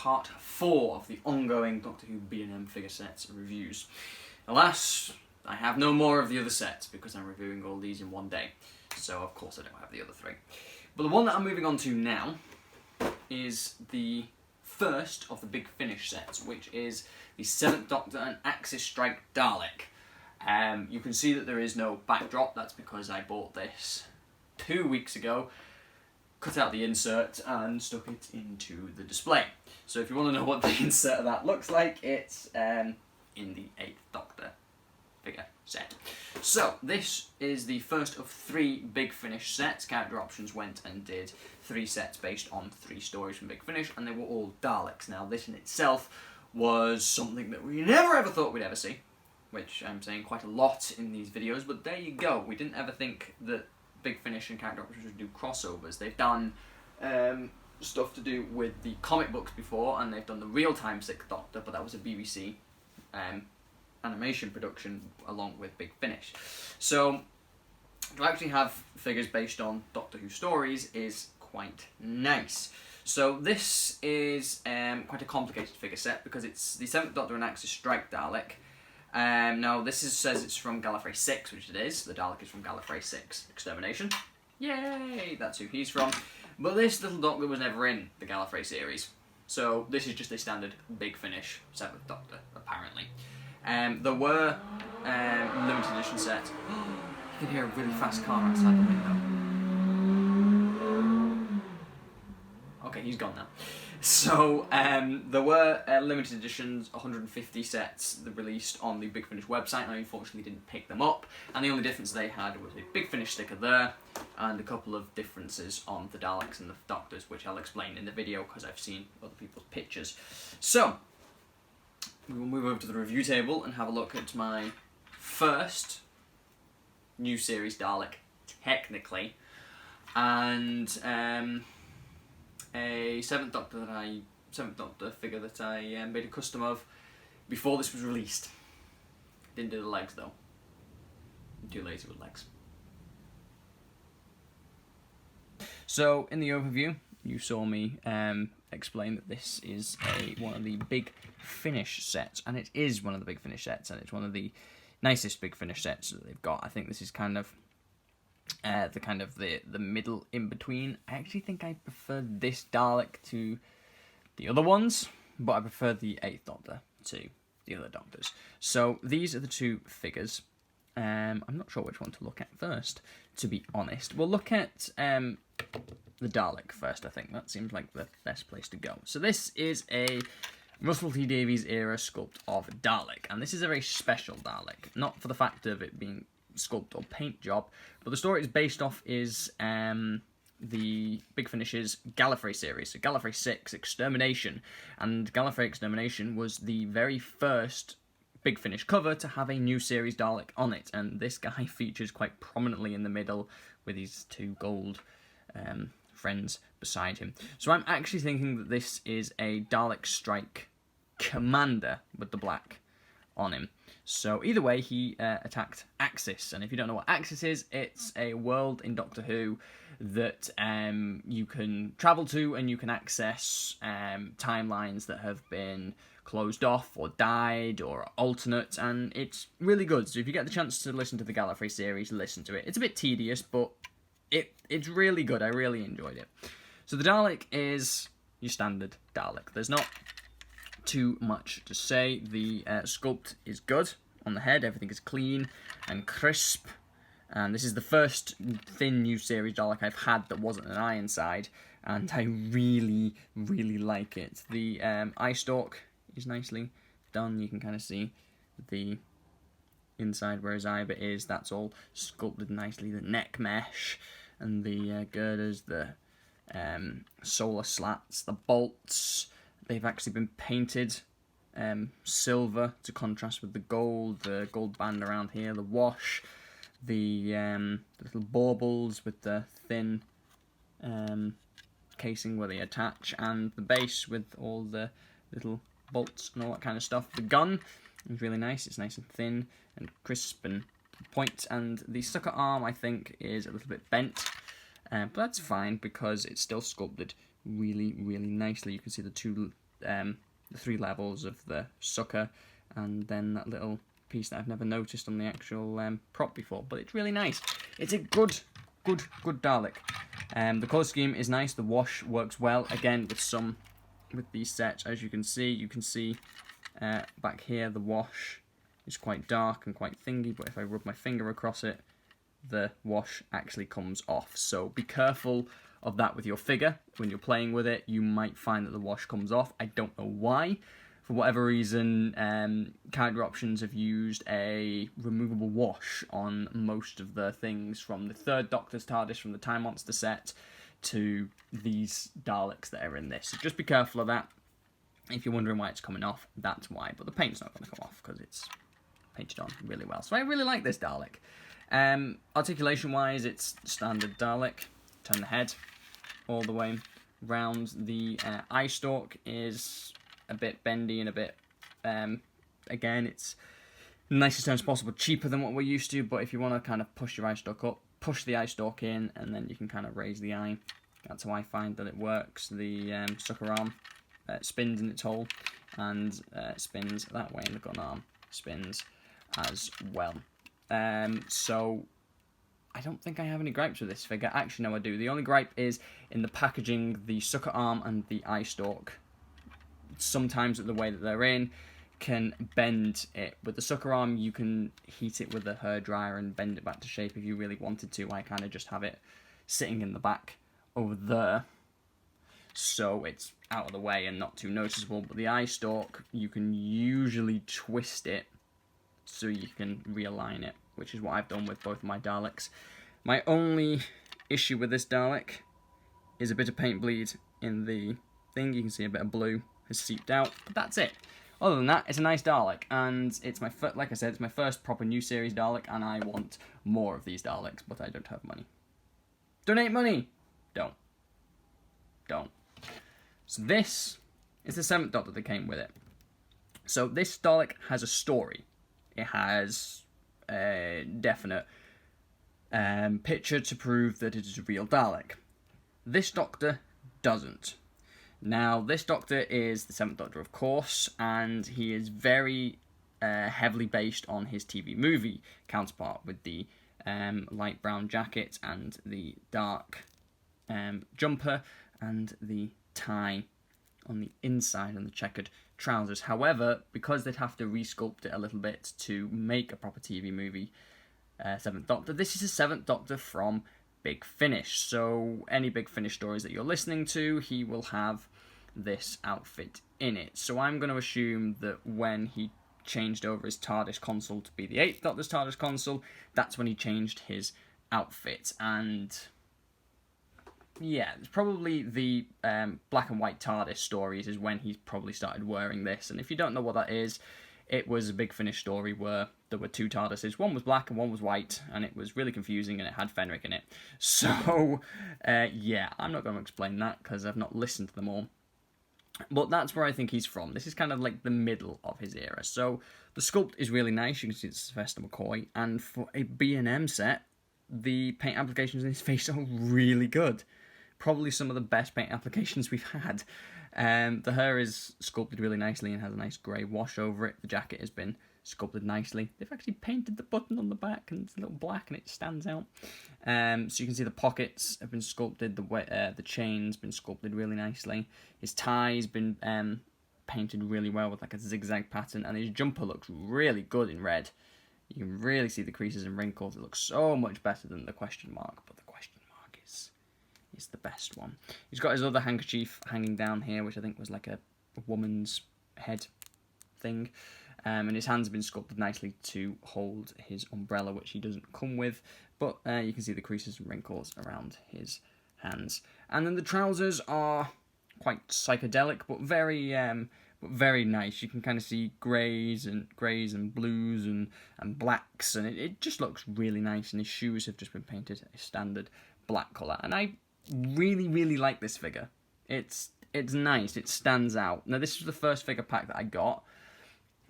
part 4 of the ongoing Doctor Who B&M figure sets reviews. Alas, I have no more of the other sets because I'm reviewing all these in one day, so of course I don't have the other 3. But the one that I'm moving on to now is the first of the Big Finish sets, which is the 7th Doctor and Axis Strike Dalek. You can see that there is no backdrop. That's because I bought this 2 weeks ago, cut out the insert and stuck it into the display. So if you want to know what the insert of that looks like, it's in the 8th Doctor figure set. So this is the first of 3 Big Finish sets. Character Options went and did 3 sets based on 3 stories from Big Finish, and they were all Daleks. Now this in itself was something that we never ever thought we'd ever see, which I'm saying quite a lot in these videos, but there you go. We didn't ever think that Big Finish and Character Options would do crossovers. They've done stuff to do with the comic books before, and they've done the real-time 6th Doctor, but that was a BBC animation production along with Big Finish. So to actually have figures based on Doctor Who stories is quite nice. So this is quite a complicated figure set because it's the 7th Doctor and Axis Strike Dalek. Now this says it's from Gallifrey 6, which it is. The Dalek is from Gallifrey 6 Extermination. Yay! That's who he's from. But this little Doctor was never in the Gallifrey series. So this is just a standard Big Finish 7th Doctor, apparently. There were limited edition sets. You can hear a really fast car outside the window. Okay, he's gone now. So there were limited editions, 150 sets that released on the Big Finish website, and I unfortunately didn't pick them up. And the only difference they had was a Big Finish sticker there, and a couple of differences on the Daleks and the Doctors, which I'll explain in the video because I've seen other people's pictures. So we will move over to the review table and have a look at my first new series Dalek, technically, and a 7th Doctor figure that I made a custom of before this was released. Didn't do the legs though. I'm too lazy with legs. So in the overview, you saw me explain that this is one of the Big Finish sets, and it is one of the Big Finish sets, and it's one of the nicest Big Finish sets that they've got. I think this is kind of the middle in between. I actually think I prefer this Dalek to the other ones, but I prefer the 8th Doctor to the other Doctors. So these are the 2 figures. I'm not sure which one to look at first, to be honest. We'll look at the Dalek first, I think. That seems like the best place to go. So this is a Russell T Davies era sculpt of Dalek, and this is a very special Dalek. Not for the fact of it being sculpt or paint job, but the story it's based off is the Big Finish's Gallifrey series, so Gallifrey 6 Extermination, and Gallifrey Extermination was the very first Big Finish cover to have a new series Dalek on it, and this guy features quite prominently in the middle with his 2 gold friends beside him. So I'm actually thinking that this is a Dalek Strike Commander with the black on him. So either way, he attacked Axis, and if you don't know what Axis is, it's a world in Doctor Who that you can travel to, and you can access timelines that have been closed off or died or alternate, and it's really good. So if you get the chance to listen to the Gallifrey series, listen to it. It's a bit tedious, but it's really good. I really enjoyed it. So the Dalek is your standard Dalek. There's not too much to say. The sculpt is good on the head. Everything is clean and crisp. And this is the first thin new series Dalek I've had that wasn't an eye inside, and I really, really like it. The eye stalk is nicely done. You can kind of see the inside where his eye bit is. That's all sculpted nicely. The neck mesh and the girders, the solar slats, the bolts, they've actually been painted silver to contrast with the gold band around here, the wash, the little baubles with the thin casing where they attach, and the base with all the little bolts and all that kind of stuff. The gun is really nice. It's nice and thin and crisp and point, and the sucker arm, I think, is a little bit bent, but that's fine because it's still sculpted really, really nicely. You can see the 2 the 3 levels of the sucker, and then that little piece that I've never noticed on the actual prop before. But it's really nice. It's a good Dalek. The colour scheme is nice. The wash works well. Again, with these sets, as you can see back here the wash is quite dark and quite thingy, but if I rub my finger across it, the wash actually comes off. So be careful of that with your figure. When you're playing with it, you might find that the wash comes off. I don't know why. For whatever reason, character options have used a removable wash on most of the things, from the 3rd Doctor's TARDIS from the Time Monster set to these Daleks that are in this. So just be careful of that. If you're wondering why it's coming off, that's why. But the paint's not going to come off because it's painted on really well. So I really like this Dalek. Articulation-wise, it's standard Dalek. Turn the head all the way round. The eye stalk is a bit bendy and a bit, again, it's nicest terms possible, cheaper than what we're used to, but if you want to kind of push your eye stalk up, push the eye stalk in, and then you can kind of raise the eye. That's how I find that it works. The sucker arm spins in its hole, and spins that way, and the gun arm spins as well. So I don't think I have any gripes with this figure. Actually, no, I do. The only gripe is in the packaging. The sucker arm and the eye stalk, sometimes the way that they're in, can bend it. With the sucker arm, you can heat it with a hairdryer and bend it back to shape if you really wanted to. I kind of just have it sitting in the back over there, so it's out of the way and not too noticeable. But the eye stalk, you can usually twist it so you can realign it, which is what I've done with both of my Daleks. My only issue with this Dalek is a bit of paint bleed in the thing. You can see a bit of blue has seeped out, but that's it. Other than that, it's a nice Dalek, and it's my like I said, it's my first proper new series Dalek, and I want more of these Daleks, but I don't have money. Donate money! Don't. So this is the 7th Doctor that came with it. So this Dalek has a story. It has a definite picture to prove that it is a real Dalek. This Doctor doesn't. Now, this Doctor is the 7th Doctor, of course, and he is very heavily based on his TV movie counterpart, with the light brown jacket and the dark jumper and the tie on the inside and the checkered trousers. However, because they'd have to resculpt it a little bit to make a proper TV movie 7th Doctor, this is a 7th Doctor from Big Finish. So any Big Finish stories that you're listening to, he will have this outfit in it. So I'm going to assume that when he changed over his TARDIS console to be the 8th Doctor's TARDIS console, that's when he changed his outfit. And yeah, it's probably the black and white TARDIS stories is when he probably started wearing this. And if you don't know what that is, it was a Big Finish story where there were 2 TARDISes. One was black and one was white, and it was really confusing, and it had Fenric in it. So, yeah, I'm not going to explain that because I've not listened to them all. But that's where I think he's from. This is kind of like the middle of his era. So the sculpt is really nice. You can see it's Sylvester McCoy. And for a B&M set, the paint applications in his face are really good. Probably some of the best paint applications we've had. The hair is sculpted really nicely and has a nice grey wash over it. The jacket has been sculpted nicely. They've actually painted the button on the back, and it's a little black and it stands out. So you can see the pockets have been sculpted. The chain's been sculpted really nicely. His tie's been painted really well with like a zigzag pattern, and his jumper looks really good in red. You can really see the creases and wrinkles. It looks so much better than the question mark, but the question mark is the best one. He's got his other handkerchief hanging down here, which I think was like a woman's head thing. And his hands have been sculpted nicely to hold his umbrella, which he doesn't come with. But you can see the creases and wrinkles around his hands. And then the trousers are quite psychedelic, but very nice. You can kind of see greys and blues and blacks, and it just looks really nice. And his shoes have just been painted a standard black colour. And I really like this figure. It's nice. It stands out. Now, this was the first figure pack that I got,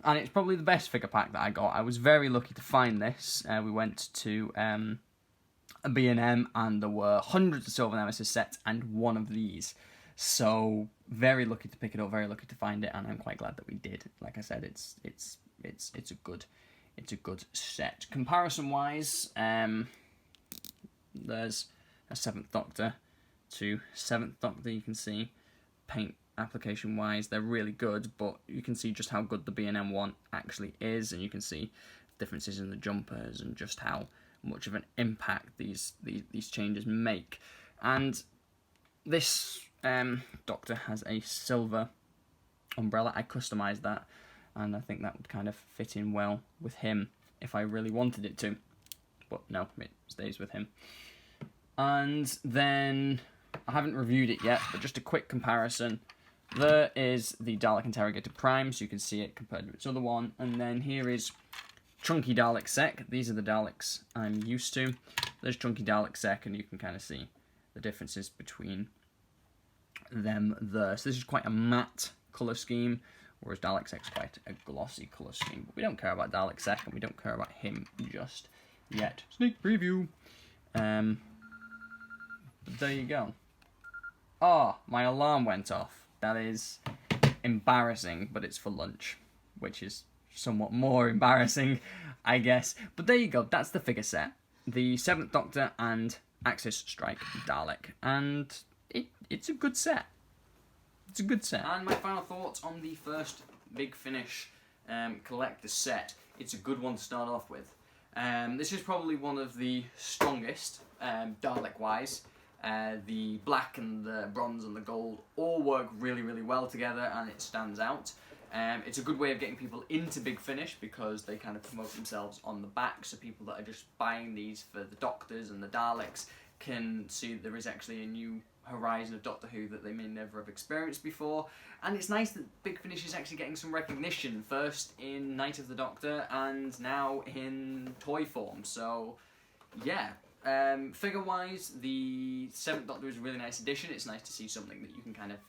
and it's probably the best figure pack that I got. I was very lucky to find this. We went to a B&M, and there were hundreds of Silver Nemesis sets and one of these. So very lucky to pick it up, very lucky to find it, and I'm quite glad that we did. Like I said, it's a good set. Comparison wise, there's a 7th Doctor to 7th Doctor. You can see paint application wise they're really good, but you can see just how good the B&M one actually is, and you can see differences in the jumpers and just how much of an impact these changes make. And this Doctor has a silver umbrella. I customised that, and I think that would kind of fit in well with him if I really wanted it to, but no, it stays with him. And then I haven't reviewed it yet, but just a quick comparison. There is the Dalek Interrogator Prime, so you can see it compared to its other one. And then here is Chunky Dalek Sec. These are the Daleks I'm used to. There's Chunky Dalek Sec, and you can kind of see the differences between them there. So this is quite a matte colour scheme, whereas Dalek Sec's quite a glossy colour scheme. But we don't care about Dalek Sec, and we don't care about him just yet. Sneak preview. But there you go. Oh, my alarm went off. That is embarrassing, but it's for lunch, which is somewhat more embarrassing, I guess. But there you go, that's the figure set. The 7th Doctor and Axis Strike Dalek. And it's a good set. It's a good set. And my final thoughts on the first Big Finish collector set. It's a good one to start off with. This is probably one of the strongest, Dalek-wise. The black and the bronze and the gold all work really, really well together, and it stands out. It's a good way of getting people into Big Finish because they kind of promote themselves on the back, so people that are just buying these for the Doctors and the Daleks can see that there is actually a new horizon of Doctor Who that they may never have experienced before. And it's nice that Big Finish is actually getting some recognition, first in Night of the Doctor and now in toy form. So yeah, figure-wise, the 7th Doctor is a really nice addition. It's nice to see something that you can kind of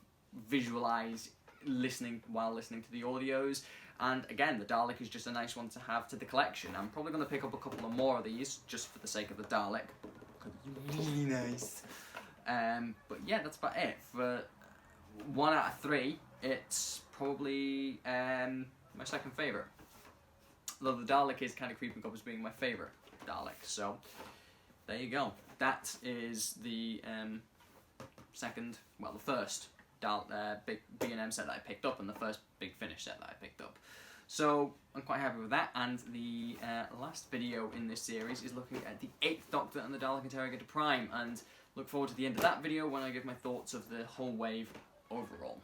visualise while listening to the audios. And again, the Dalek is just a nice one to have to the collection. I'm probably going to pick up a couple of more of these just for the sake of the Dalek, because it's really nice. But yeah, that's about it. For 1 out of 3, it's probably my second favourite. Though the Dalek is kind of creeping up as being my favourite Dalek, so there you go. That is the first big B&M set that I picked up, and the first Big Finish set that I picked up. So I'm quite happy with that. And the last video in this series is looking at the 8th Doctor and the Dalek Interrogator Prime, and look forward to the end of that video when I give my thoughts of the whole wave overall.